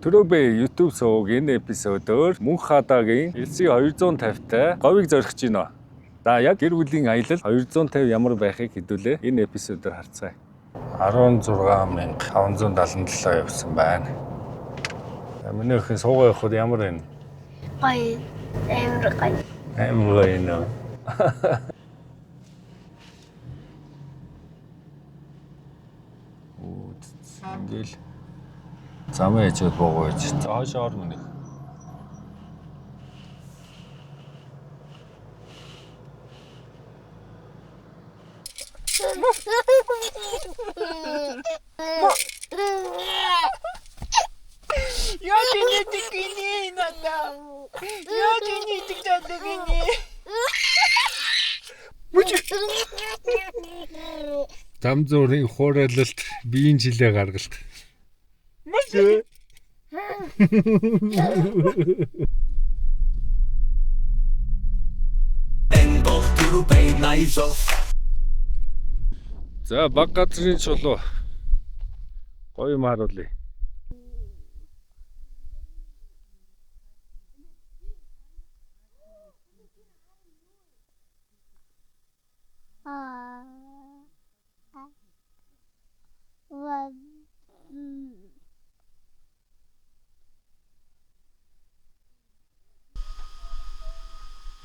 Түрүүбэ YouTube сууг энэ эпизодоор Мөнх хаадагийн элсийг 250-тай говийг зорих гэж байна. За яг гэр бүлийн аялал 250 ямар байхыг хэдүүлээ энэ эпизодоор харцгаая. 16,577 явсан байна. Миний өхөн суугаа явахад ямар байна? Гоё. Амар гоё. Амар гоё нөө. Ингээл замаа яжод боогооч. Цаашаа орно нэг. Я не тикини надо. Я не тикини. Зам зуурын хуурайлалт биеийн жилээ гаргалт. За баг газрын чулуу гоё юм харуулъя.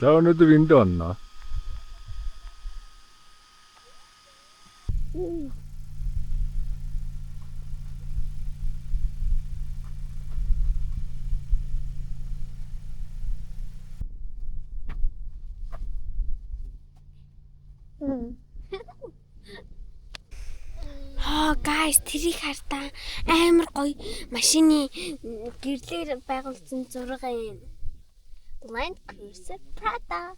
За өнөөдөр энд онно. Guys, тэрийг хартаа амар гоё машины гэрлэр байгуулсан зураг юм. Land Cruiser Prada.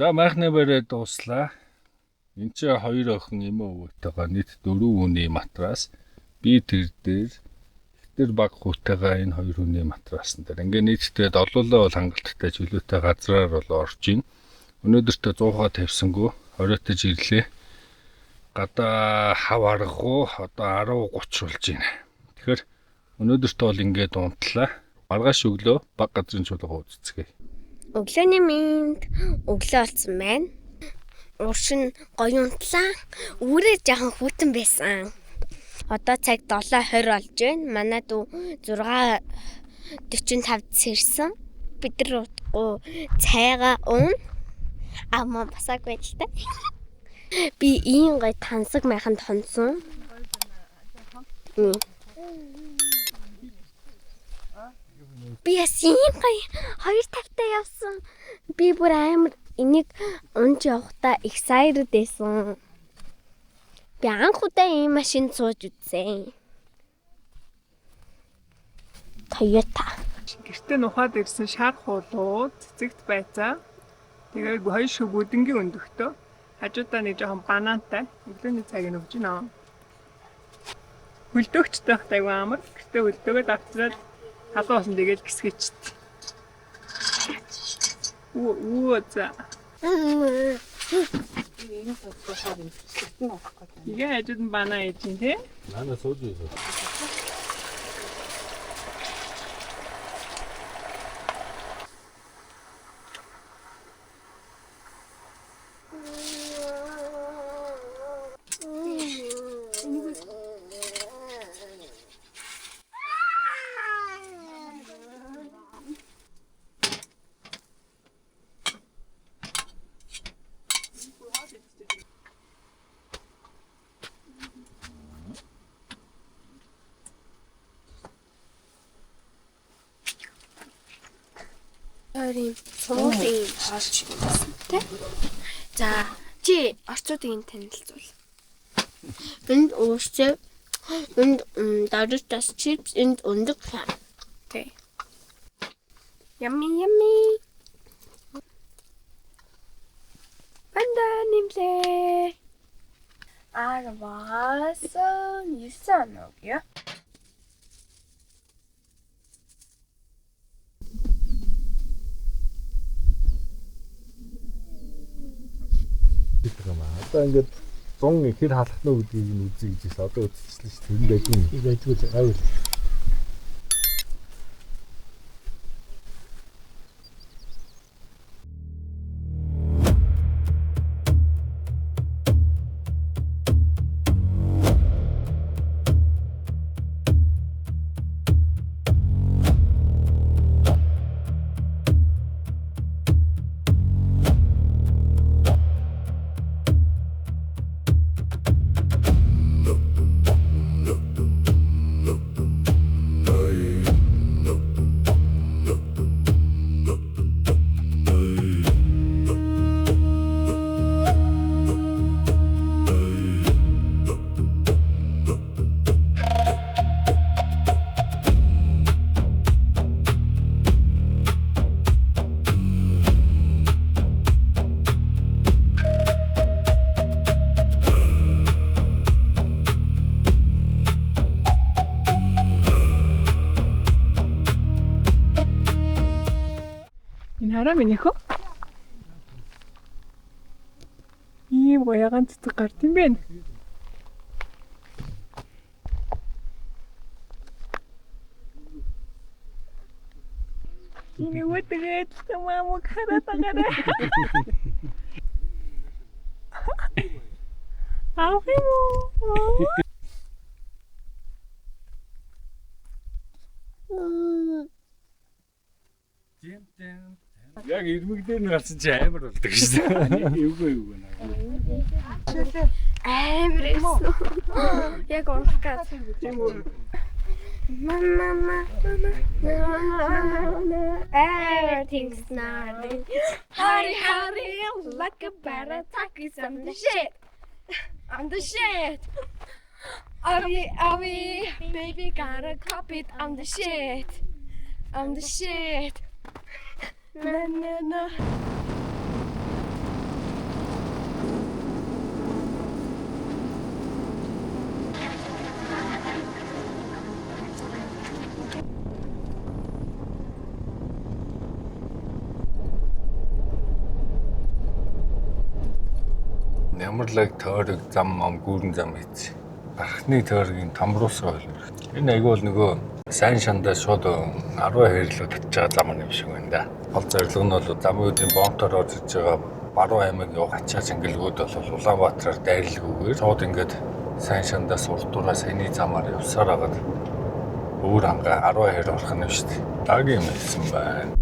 За майхны барай дууслаа. Энд чи хоёр охин эмээ өвөтэйгээ нийт 4 хүний матрас. Би тэр дээр ихтер баг хүүтэйгээ энэ хоёр хүний матрасан дээр. Ингээ нийтдээ долоолоо бол хангалттай чөлөөтэй газраар бол орж ийн. Өнөөдөртөө 100-аа тавьсангүй оройтож ирлээ. Гадаа хав аргагүй одоо 10:30 болж байна. Тэгэхээр өнөөдөртөө бол ингээд унтлаа. Маргааш өглөө баг газрын чулуугаа үзцгээе. Өглөөний минь өглөө болсон байна. Уршин гоё унтлаа. Үүрээ жоохон хүүтэн байсан. Одоо цаг 7:20 болж байна. Манай дүү 6:45-д сэрсэн. Бид нар утгагүй цайгаа уун. Амаа басаг байж та. Би ийм гоё тансаг майханд хонсон. Би ясийн гоё 2:50-тай явсан. Би бүр амар энийг унж явахдаа excited байсан. Би анх удаа ийм машинд сууж үзсэн. Toyota. Гэртээ нухаад ирсэн шар хуулууд цэцэгт байцаа. Тэгээд хоёр шиг бүдэнгийн өндөгтөө хажуудаа нэг жоохон банантай өглөөний цагийг өгч гинэ. Хөлдөөгчтэй хтай амар. Гэртээ хөлдөөгөө давцраад халуусан тэгээд гисгэчт. Оо за. Igen hajud нь банаа ээж юм тий? Нана сууж ийсэн. Sorry, суулын хаалч юм байна. За, Чи орчуудын танилцуул. Энд уусчээ. Энд Doritos chips энд өндөг шар. Тэ. Yummy. Банда нэмлээ. Арваас 9 ногё. Одоо ингээд 100 хэр халах нь гэдгийг нь үзье гэж байна. Одоо үзчихлээ шүү дээ. Тэр байдгүй гайвал. Энэ хараа минийх үү? Ийм гоёгаан цэцэг гард юм бэ? Энэ үетэйг тамамаг хараад агараа. Яг ирмэг дээр нь гарсан чи амар болдог шүү дээ. Эвгүй наа. Амар эсэн. Яг унах гэж. Mama. Everything's not. Hurry, like a better talkies on the shit. On the shit. Avi, baby got a copy on the shit. On the shit. Na. Ямарлаг тойрог зам гүүрэн зам хийц. Гарахны тойргийн тамруусгаа ойлно. Энэ айгүй бол нөгөө сайн шандаа шууд 10 хэрлөө татж байгаа зам юм шиг байна да. Гол зорилго нь бол замуудын бомтоор орж иж байгаа Баруун аймаг явах ачаа цэнгэлгүүд бол Улаанбаатараар дайралгүйгээр шууд ингээд сайн шандаас урдууraa саяны замаар явсаар хагаад өөр хангаа 10 хэр орох нь шүү дээ. Даг юм хэлсэн байна.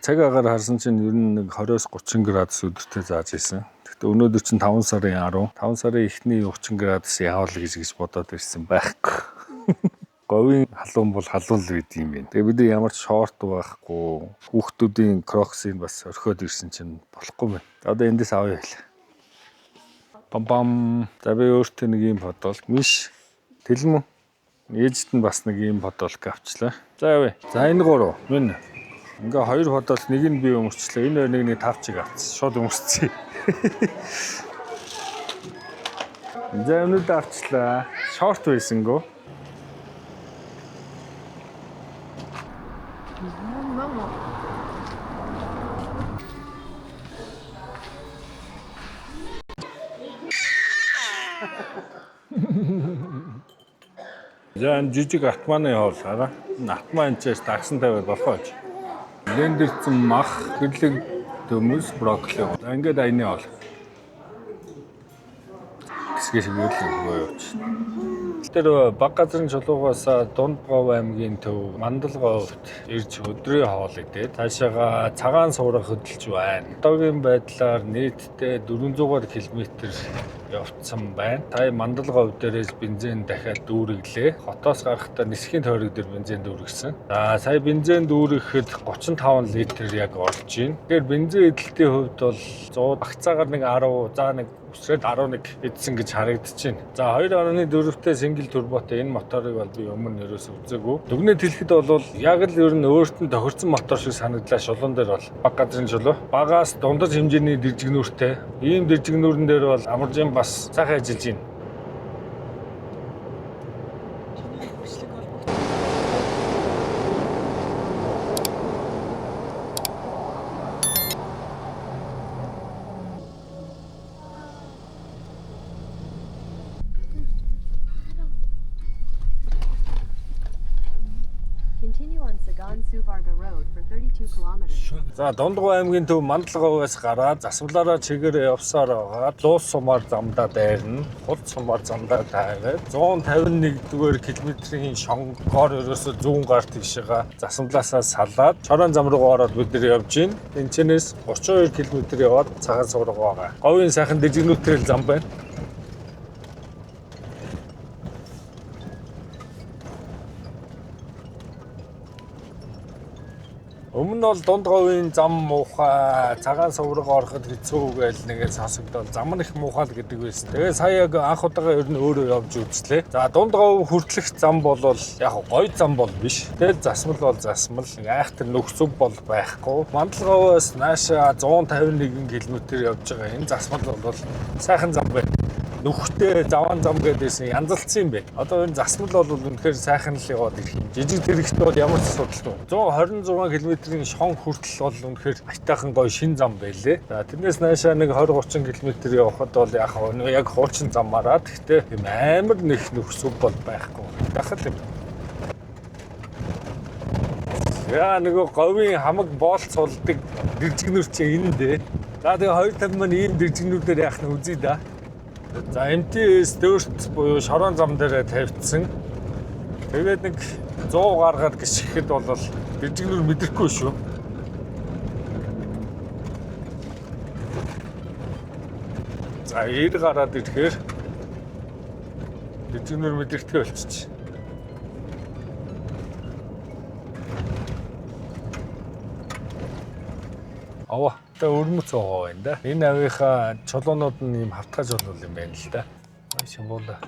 Цаг агаар харсан чинь ер нь нэг 20-30 градус өдөртөө зааж ирсэн. Гэхдээ өнөөдөр чинь 5 сарын 10. 5 сарын эхний 30 градус явал гэж бодоод ирсэн байхгүй. Говийн халуун бол халуун л байд юм байна. Тэгээ бид ямар ч шорт байхгүй. Хүүхдүүдийн кроксыг бас орхиод ирсэн чинь болохгүй байна. Одоо эндээс авъя хэл. Бам. За би өөртөө нэг юм бодвол миш тэлмүү. Ээжд нь бас нэг юм бодвол авчлаа. За явъя. За энэ 3. Мэн. Ингээ 2 бодвол нэг нь би өмөрчлээ. Энэ нэг 5 чиг авчихсан. Шууд өмөрцөө. За өнөд авчлаа. Шорт байсангүй. За энэ жижиг атманы хоол хараа. Атман энэчээс таксан тавиад болохоо ч. Блендерсэн мах, гэрлэг төмөс, брокколи. За ингээд айны хоол. Хэсгээ шиг үрлээ явууч. Тэр баг газрын чулуугаас Дундгов аймгийн төв Мандалговт ирж өдрийн хоол идээд цаашаага цагаан суурах хөдөлж байна. Одоогийн байдлаар нийтдээ 400 км явцсан байна. Та Мандалгов дээрээс бензин дахиад дүүрэглээ. Хотоос гарахдаа нисхийн тойрог дээр бензин дүүргэсэн. За сая бензин дүүрэхэд 35 литр яг орж байна. Тэгэхээр бензин эдэлтийн хувьд бол 100 багцаагаар нэг 10 за нэг өсрээд 11 эдсэн гэж харагдчихэв. За 2.4-тэй сингл турботой энэ моторыг бол би өмнө ерөөс үзээгүй. Дүгнэлт хэлэхэд бол яг л ер нь өөрт нь тохирсон мотор шиг санагдлаа. Шулуун дээр бол баг газрын чулуу. Багаас дундаж хэмжээний дэржигнүүртэй. Ийм дэржигнүүрэн дээр бол амаржин бас сайхан ажиллаж байна. За Дундгов аймгийн төв Мандалговоос гараад засвалаараа чигээрээ явсаар байгаа. Луус сумаар замдаа дайрна. Хул сумаар замдаа дайраад 151-р километрийн шонгоор ерөөсө зүүн гарт тийшээ засвалаасаа салаад Чорон зам руу ороод бид нэр явж гин. Тэнцэнээс 32 км яваад цагаан суурга байгаа. Говийн сайхан дэжигнүүтрэл зам байна. Өмнө нь бол Дундговын зам муухай, цагаан суурга ороход хэцүү гэж нэгээ сонсогдоод зам нь их муухай л гэдэг байсан. Тэгээ сая яг анх удаага ер нь өөрөө явж үзлээ. За Дундгов хүртэлх зам бол яг гоё зам бол биш. Тэгээд засмал бол засмал, айхтар нөхцөг бол байхгүй. Мандалговоос нааша 151 км явж байгаа. Энэ засмал бол сайхан зам байна. Нүхтэй заван зам гэдээсэн янзалцсан юм бэ. Одоо энэ засмал бол үнэхээр сайхан л яваад ирэх юм. Жижиг тэрэгт бол ямар ч судалгүй. 126 км-ийн шон хүртэл бол үнэхээр айтайхан гоё шин зам байлээ. За тэрнээс наашаа нэг 20-30 км явхад бол яг хуучин замаараа гэхдээ юм амар нэг нөхцөг бол байхгүй. Дахад юм. Яа нөгөө говийн хамаг боолт сулдаг дэржигнүр чи энэ дээ. За тэгээ 250 маань ийм дэржигнүүдээр яах нь үзье да. За MTS дөрт буюу шорон зам дээр тавьчихсан. Тэгээд нэг 100 гаргаад гიშгэхэд бол дэржигнүр мэдрэхгүй шүү. За 90 гараад ирэхээр дэржигнүр мэдрэхтэй болчих. Аваа та өрмөц байгаа байна да. Энэ авийнхаа чулуунууд нь юм хавтгай чулуу юм байна л да. Шимбуулаа.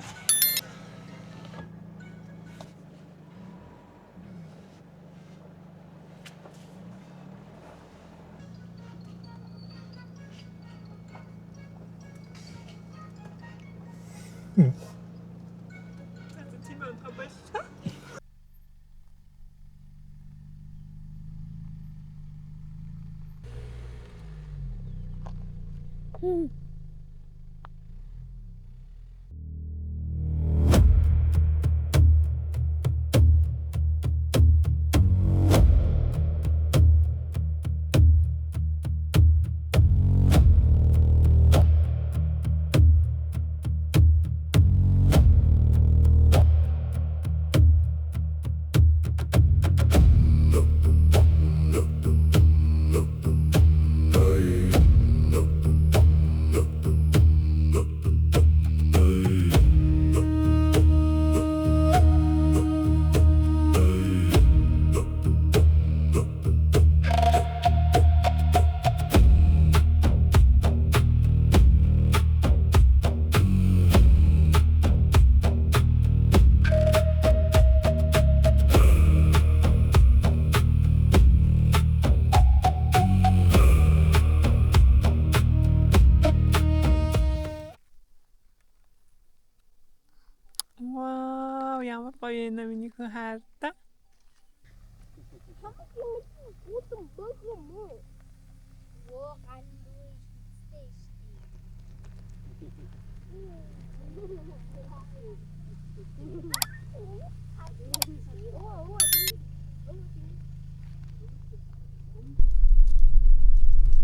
Вау, ямар гоё юм миний хүн хайртай.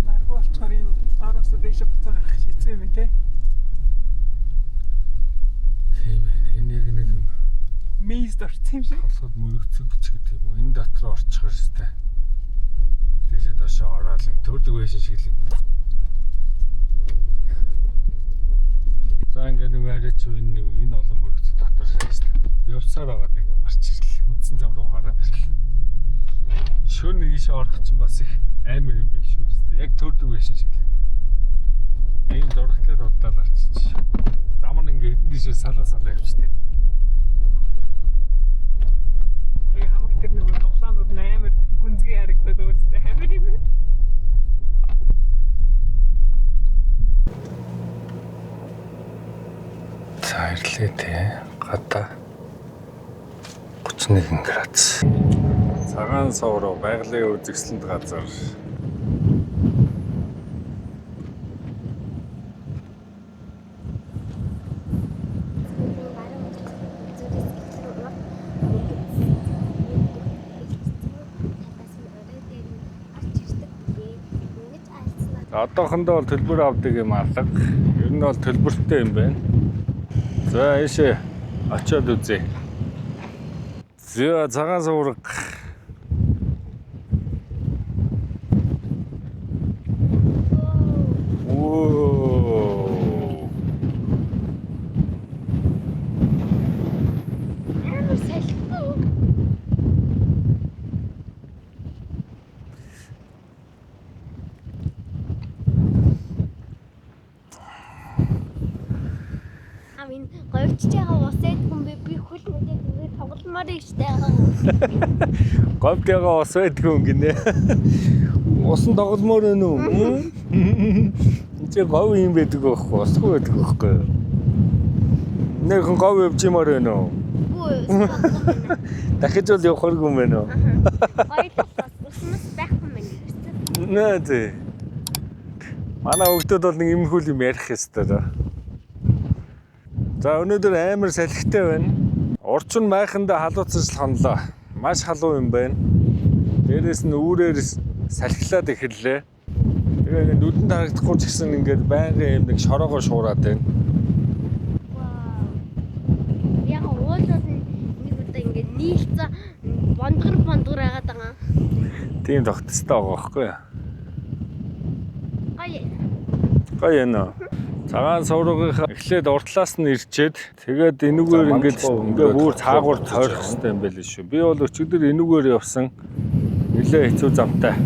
Маргуу болохоор энэ доороос дэше буцаа гарах шийдсэн юм те. Тийм ээ. Энэ яг нэг ийст орсон юм шиг. Толгойд мөрөгцөг ч гэдэг юм уу. Энэ дотор орчих хэрэгтэй. Тийшээ доошоо ороод төрдөг байшин шиг л юм. За ингээд нэг арайч энэ олон мөрөгцөг дотор шааждаг. Явсаар байгаа нэг юм гарч ирлээ. Үндсэн зам руу гараад ирлээ. Шөнө нэг ийшээ орох чинь бас их амар юм биш шүү дээ. Яг төрдөг байшин шиг л. Ийм зурагтлаад удаад арчиж. Зам нь ингээд хэдэн тийшээ салаа явчихдаг. Хамаг тэр нэг нуглаанууд амар гүнзгий харагдаад өөртөө амар юм байна. За ирлээ те. Гадаа 31 градус. Цагаан сувруу байгалийн үзэсгэлэнт газар. Одоохондоо бол төлбөр авдаг юм алга. Ер нь бол төлбөртэй юм байна. За ийшээ очиод үзье. За цагаан сувраг. Оо. Амар салхи. Амин говьч байгаа усэд хүн би хөл мэдээ тэгээд тогломоор ихтэй байгаа. Говьтэйгаа ус байдгүй юм гинэ. Усан тогломоор байна уу? Чи говь юм байдаг байхгүй, усгүй байдаг байхгүй. Нэг хүн говь явжимаар байна уу? Үгүй. Дахиж бол явахаргүй юм байна уу? Хоёулаа уснаас байхгүй мэн гэсэн. Наа тий. Манай хүүхдүүд бол нэг юм хөл юм ярих ёстой. За өнөөдөр амар салхитай байна. Урчин майхандаа халууцаж хонлоо. Маш халуун юм байна. Дээрээс нь үүрээр салхилаад эхэллээ. Тэгээ нүдэнд харагдахгүй ч гэсэн ингээд байнгын юм нэг шороогоо шуураад байна. Вау. Яг уулзаад нэг удаа ингээд нийлцээ бондгор агаад байгаа. Тийм тогтцтой байгаа байхгүй юу? Гоё. Гоё яана. Цагаан суврагынхаа эхлээд уртлаас нь ирчээд тэгээд энүүгээр ингээд бүр цаагуур тойрох хэрэгтэй юм байл шүү. Би бол өчигдөр энүүгээр явсан. Нилээ хэцүү замтай.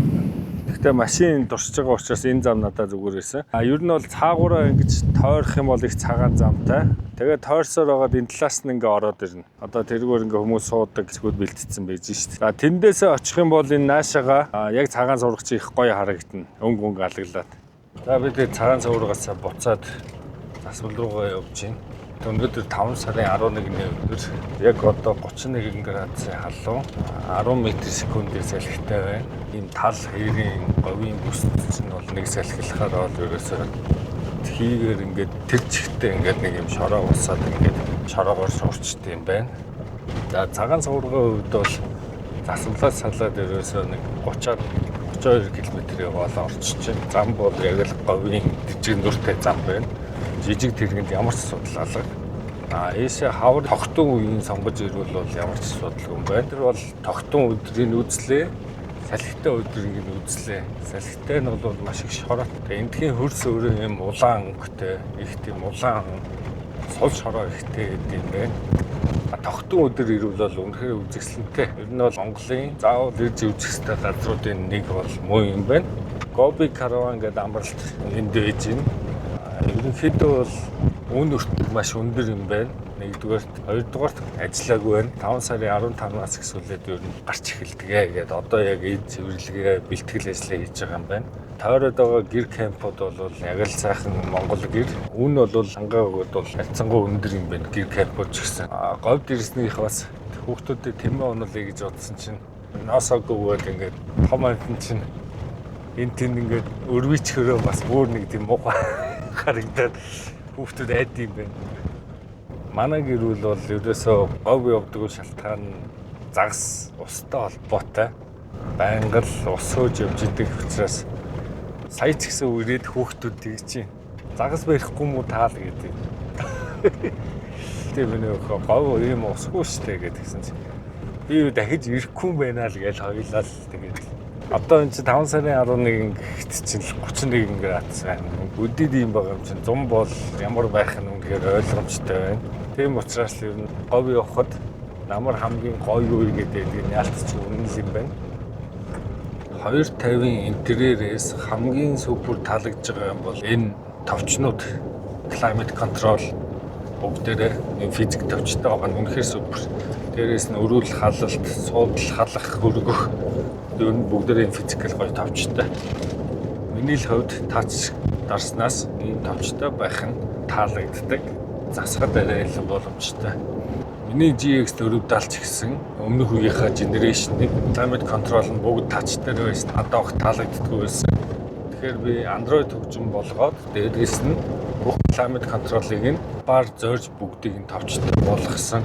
Гэхдээ машин дурсж байгаа учраас энэ зам надад зүгээр байсан. Ер нь бол цаагаараа ингэж тойрох юм бол их цагаан замтай. Тэгээд тойрсоор байгаад энэ талаас нь ингээ ороод ирнэ. Одоо тэргээр ингээ хүмүүс суудаг зүгүүд бэлтцсэн байж шít. За тэндээсээ очих юм бол энэ наашаага яг цагаан сувраг чи их гоё харагдана. Өнгө алаглаад. За бид цагаан суврагаас буцаад засвал руугаа явж байна. Өнөөдөр 5 сарын 11-ний өдөр яг одоо 31 градусын халуун 10 м/сек салхитай байна. Ийм тал хоёрын говийн бүсд чинь бол нэг салхилахаар бол ерөөсөө тхийгээр ингээд тэр чигтээ ингээд нэг юм шороо усаад ингээд шороогоор шуурчтай юм байна. За цагаан суврагын хувьд бол засвалаас салаад ерөөсөө нэг 32 км яваал орчиж байна. Зам бол яг л говийн жижиг нүртэй зам байна. Жижиг тэргэнд ямар ч асуудал алга. Ийшээ хавар тогтун үеийн сонгож ирвэл бол ямар ч асуудал юм байна. Тэр бол тогтун өдрийг үзлээ. Салхитай өдрийг үзлээ. Салхитай нь бол маш их шороотой. Эндхийн хөрс өөрөө юм улаан өнгөтэй, их тийм улаан сул шороо ихтэй юм байна. Тогтун өдөр ирвэл бол үнэхээр үзэсгэлэнтэй. Ер нь бол Монголын заавал ирж үзэх ёстой газруудын нэг бол муу юм байна. Гоби караван гэдэг амралт энд байж байна. Ерөнхийдөө бол үн өртөг маш өндөр юм байна. Нэгдүгээрт, хоёрдугаарт ажиллаагүй байна. 5 сарын 15-наас эхлээд ер нь гарч эхэлдэг гэдэг. Одоо яг энэ цэвэрлэгээ бэлтгэл ажлаа хийж байгаа юм байна. Тойроод байгаа гэр кампууд бол яг л сайхан Монгол гэр. Үн бол хангаагууд бол харьцангуй өндөр юм байна. Гэр кампууд ч гэсэн. Говьд ирснийх бас хүүхдүүдэд тэмээ онолъё гэж бодсон чинь носоогүйгээд ингээд том амтэн чинь энэ тэнд ингээд өрвичхөрөө бас бүр нэг тийм муухай харагдаад хүүхдүүд айд юм байна. Манай гэр бол ерөөсөө говь явдаг шалтгаан нь загас устай холбоотой. Байнга л ус хөөж явж идэг учраас сая ч гэсэн үрээд хүүхдүүд тэгж чинь загас барихгүй мүү таал гэдэг. Тэгтээ миний өхөө гов ийм усгүй штэ гэдгсэн чи. Би юу дахиж ирэхгүй юм байна л гэж хоёлаа л тэгээд. Одоо энэ чи 5 сарын 11 гэхэд чинь 31 градус байна. Өдөрт ийм байгаа юм чинь 100 бол ямар байх нь үнэхээр ойлгомжтой байна. Тийм учраас л ер нь говь явахад намар хамгийн гоё үе гэдэг энэ яалтч үнэн юм байна. 250-ын интерьерээс хамгийн супер таалагдж байгаа юм бол энэ товчнууд climate control бүгдээрээ энэ физик товчтой байгаа нь үнэхээр супер. Дээрээс нь өрүүл халалт, суудал халах, хөргөх ер нь бүгдээрээ физикал гоё товчтой. Миний л хувьд тач дарснаас ийм товчтой байх нь таалагддаг. Засахад арай илүү боломжтой. Миний GX 470 гэсэн өмнөх үеийнхаа генерашныг climate control нь бүгд тач дээр байсан. Одоо их таалагддаггүй байсан. Тэгэхээр би Android хөгжим болгоод дээрээс нь бүх climate control-ыг нь бар зорж бүгдийг нь товчтой болгосон.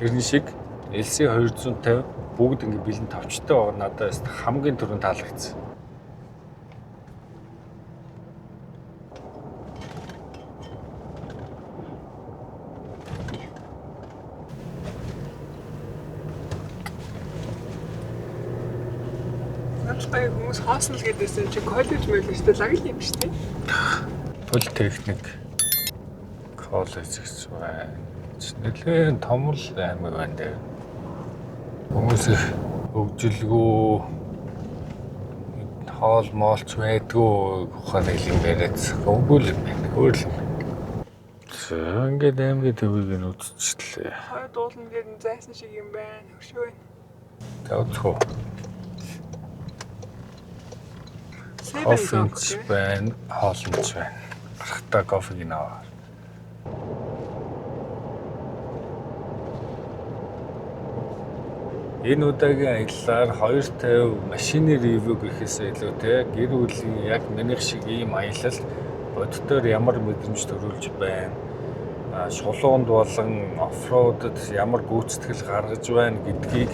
Тэрний шиг LC 250 бүгд ингэ бэлэн товчтой байгаа надад хамгийн түрүүнд таалагдсан. Надтай хүмүүс хоосон л гэдээсэн чи коллеж мэлжтэй лагил юм шүү дээ. Политехник коллеж гэж байна. Нэлээд том л аймаг байна дээр. Хүмүүс их хөгжилгүй хоол моолч байдгүй ухааны юм яриад өнгөл юм байна. Өөр юм. Ингээд аймгийн төвийг нь үзчихлээ. Хой дуулна гэдэг зайсан шиг юм байна. Хөшөө байна. Тавцгүй. Кофеч байна, хоолнч байна. Гарахтаа кофег наваа. Энэ удаагийн аяллаар 250 машины ревю гэхээсээ илүүтэй гэр бүлийн яг минийх шиг ийм аялал боддоор ямар мэдрэмж төрүүлж байна. Шулуунд болон оффроудад ямар гүйцэтгэл гаргаж байна гэдгийг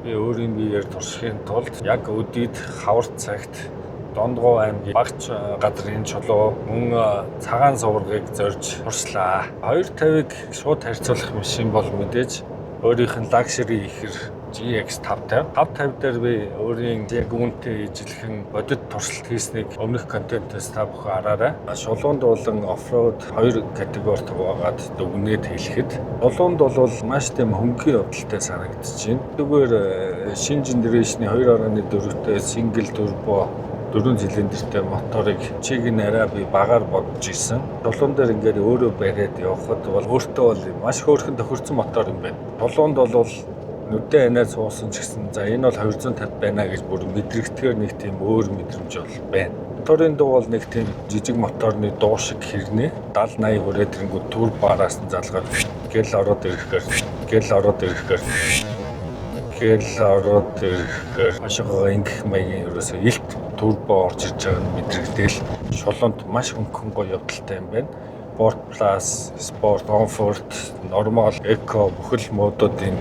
би өөрийн биеэр туршихын тулд яг өдөрт хавар цагт Дондгоо аймгийн багц газрын чулуу мөн цагаан суврагыг зорж туршлаа. 250-ыг шууд харьцуулах машин бол мэдээж өөрийнх нь luxury ихэр GX 550. 550 дээр би өөрийн яг үүнтэй ижилхэн бодит туршилт хийснийг өмнөх контентээс та бүхэн хараарай. Шулуунд болон оффроуд хоёр категорид байгаад дүгнээд хэлэхэд шулуунд бол маш тийм хөнгөн явдалтай санагдаж байна. Зүгээр шинэ генерашны 2.4-тэй single turbo 4 цилиндртэй моторыг чиг нь арай би багаар бодож исэн. Шулуун дээр ингээд өөрөө бариад явхад бол өөртөө бол маш хөөрхөн тохирсон мотор юм байна. Шулуунд бол нүдэн анаар суусан ч гэсэн за энэ бол 250 байна гэж бүр мэдрэгдэхээр нэг тийм өөр мэдрэмж бол байна. Моторын дуу бол нэг тийм жижиг моторны дуу шиг хэрнээ 70-80 хүрээд тэрэнгүү турбоараас нь залгаад гэл ороод ирэхээр маш их ингэх маягийн ерөөсөө илт турбо орж ирж байгаа нь мэдрэгдээл шулуунд маш хөнгөн гоё явдалтай юм байна. Sport Plus, Sport, Comfort, Normal, Eco бүхэл модуудын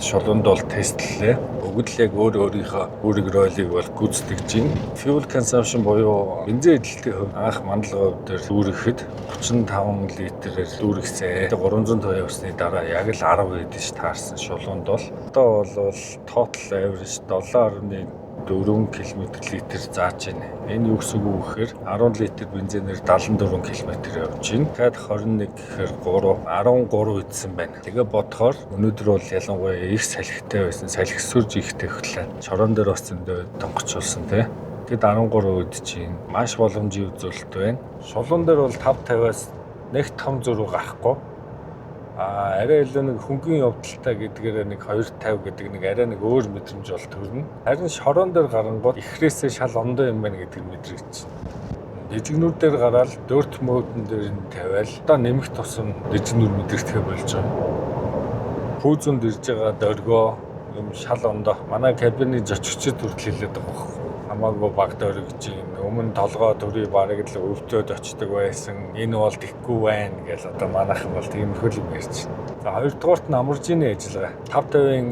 шулуунд бол тестлээ. Бүгд л яг өөрийнхөө үүрэг ролийг бол гүйцэтгэж байна. Fuel consumption буюу бензин эдлэлтийн хувьд анх мандлагын хувьд дүүрэхэд 35 литрээр дүүргэсэн. 300 явсны дараа яг л 10 эдэж таарсан шулуунд бол одоо бол total average 7.4 км/литр зааж байна. Энэ юу гэсэн үг вэ гэхээр 10 литр бензинээр 74 км явж байна. Дахиад 21 гэхээр 13 идсэн байна. Тэгээ бодохоор өнөөдөр бол ялангуяа их салхитай байсан. Салхисүрж ихтэй хөтлөө. Чорон дээр бас зөндөө тонгоцуулсан тий. Тэгэд 13 идэж байна. Маш боломжийн үзүүлэлт байна. Шулуун дээр бол 550-аас нэг том зөрүү гарахгүй. Арай илүү нэг хөнгөн явдалтай гэдгээр нэг 250 гэдэг нэг арай нэг өөр мэдрэмж бол төрнө. Харин шорон дээр гарангууд ихрээсээ шал ондоо юм байна гэдэг мэдрэгч. Дэжигнүр дээр гараад дөрт модон дээр нь тавиал. Одоо нэмэх тусам дэжигнүр мэдрэгдэхэ болж байгаа. Пүүзүнд ирж байгаа дөргөө юм шал ондоо. Манай кабины зочигчд хүртэл хэлээд байгаа. Хамаагүй баг дөргөж юм. Өмнө толгой төрий бараг л өвтөөд очдөг байсан. Энэ бол тэггүй байна гэж одоо манайхан бол тиймэрхүү юм ярьж байна. За хоёрдугаарт нь амаржины ажиллагаа. 550-ын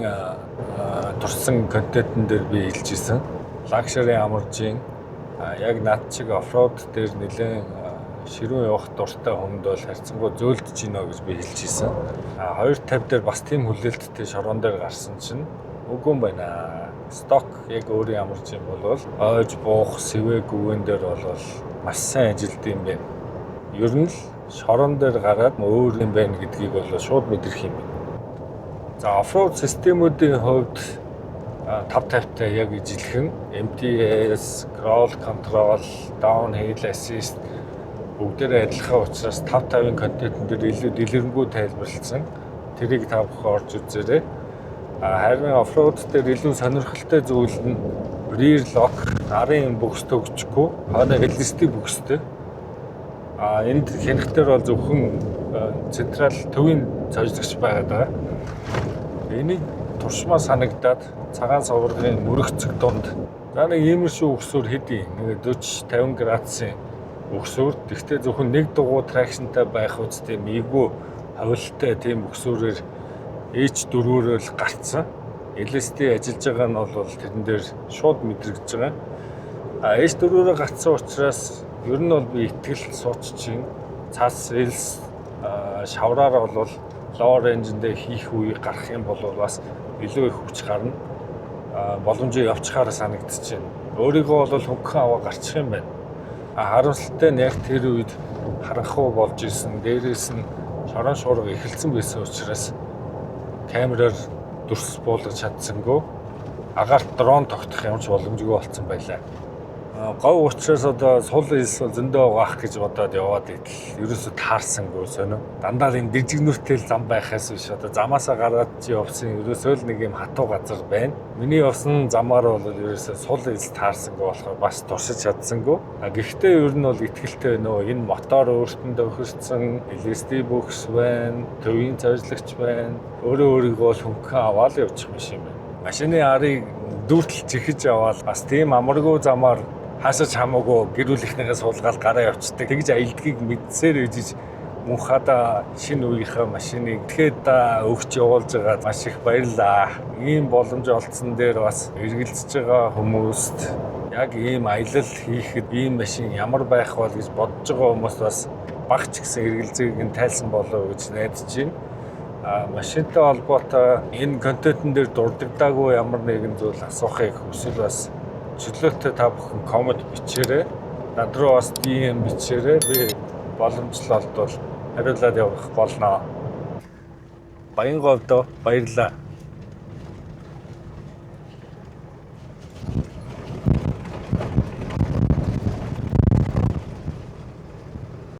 турсан контентн дээр би хэлж исэн. Luxury амаржин яг над чиг оффроуд дээр нэлээд ширүүн явах дуртай хүнд бол харьцангуй зөөлдөж гинэ гэж би хэлж ийсэн. 250 дээр бас тийм хүлээлттэй шорон дээр гарсан чинь үгүй юм байна. Сток яг өөрөө ямар ч юм бол ойж буух сэвэг гүвэн дээр бол маш сайн ажилд юм байна. Ер нь л шорон дээр гараад өөр юм байна гэдгийг бол шууд мэдрэх юм байна. За оффроуд системүүдийн хувьд 550-тай яг ижилхэн MTS, crawl control, downhill assist бүгдээрээ адилхан учраас 550-ын контентын дээр илүү дэлгэрэнгүй тайлбарлагдсан. Тэрийг та бүхэн орж үзээрэй. Харин оффроуд дээр илүү сонирхолтой зүйл нь rear lock, нарын бөкстэй өгчихгүй, хойно элестик бөкстэй. Энд хянах дээр бол зөвхөн централ төвийн цожлагч байгаа. Энийг туршмаа санагдаад цагаан совргийн мөрөгцөг донд нэг иймэр шүү өгсөөр хэдий нэг 40-50 градусын өгсөөр тэгтээ зөвхөн нэг дугуй тракшнтай байх үстэй мийгүү хавилттай тийм өгсөөрөөр H4-өөр л гарцсан. LSD ажиллаж байгаа нь бол тэрэн дээр шууд мэдрэгдэж байгаа. H4-өөр гарцсан учраас ер нь бол би итгэл сууч чинь цаас элс шавраар бол lower engine-д хийх үе гарах юм бол бас илүү их хүч гарна. Боломжтой явчихаараа санагдчихэв. Өөрийгөө бол хөнгөн аваа гарчих юм байна. Харамсалтай нь яг тэр үед харанхуй болж исэн. Дээрээс нь шорон шуурга эхэлсэн байсан учраас камераар дүрс буулгаж чадсангүй. Агаарт дрон тогтох юм ч боломжгүй болсон байлаа. Гов учраас одоо сул хэлс бол зөндөө угаах гэж бодоод яваад идэл. Ерөөсө таарсангүй сонио. Дандаа юм дижигнүүртэй зам байхаас биш одоо замаасаа гараад чи явсан ерөөсөө л нэг юм хатуу газар байна. Миний явсан замаар бол ерөөсө сул хэлс таарсангүй болохоор бас туршиж чадсангүй. Гэхдээ ер нь бол итгэлтэй нөө энэ мотор өөртөндөө хөрсөн, LSD бөкс байна, төвийн цожлагч байна. Өөрийгөө бол хөнгөн аваад явчих юм байна. Машины арыг дүүртэл чихэж яваад бас тийм амаргүй замаар хаашаач хамаагүй гэр бүлийнхнийгээ суулгаад гараа явцдаг. Тэгж аялдгийг мэдсээр үжиж мөнхада шинэ үеийнхээ машиныг тэгэхэд өгч явуулж байгаа маш их баярлалаа. Ийм боломж олдсон дээр бас эргэлзэж байгаа хүмүүст яг ийм аялал хийхэд ийм машин ямар байх бол гэж бодож байгаа хүмүүс бас багч гэсэн эргэлзээг нь тайлсан болов гэж найдаж байна. Машинтай холбоотой энэ контентын дээр дурддаггүй ямар нэгэн зүйл асуухыг хүсвэл бас чөлөөтэй та бүхэн комент бичээрэй. Над руу бас DM бичээрэй. Би боломжтой бол хариулаад явах болно. Баян говьдоо баярлалаа.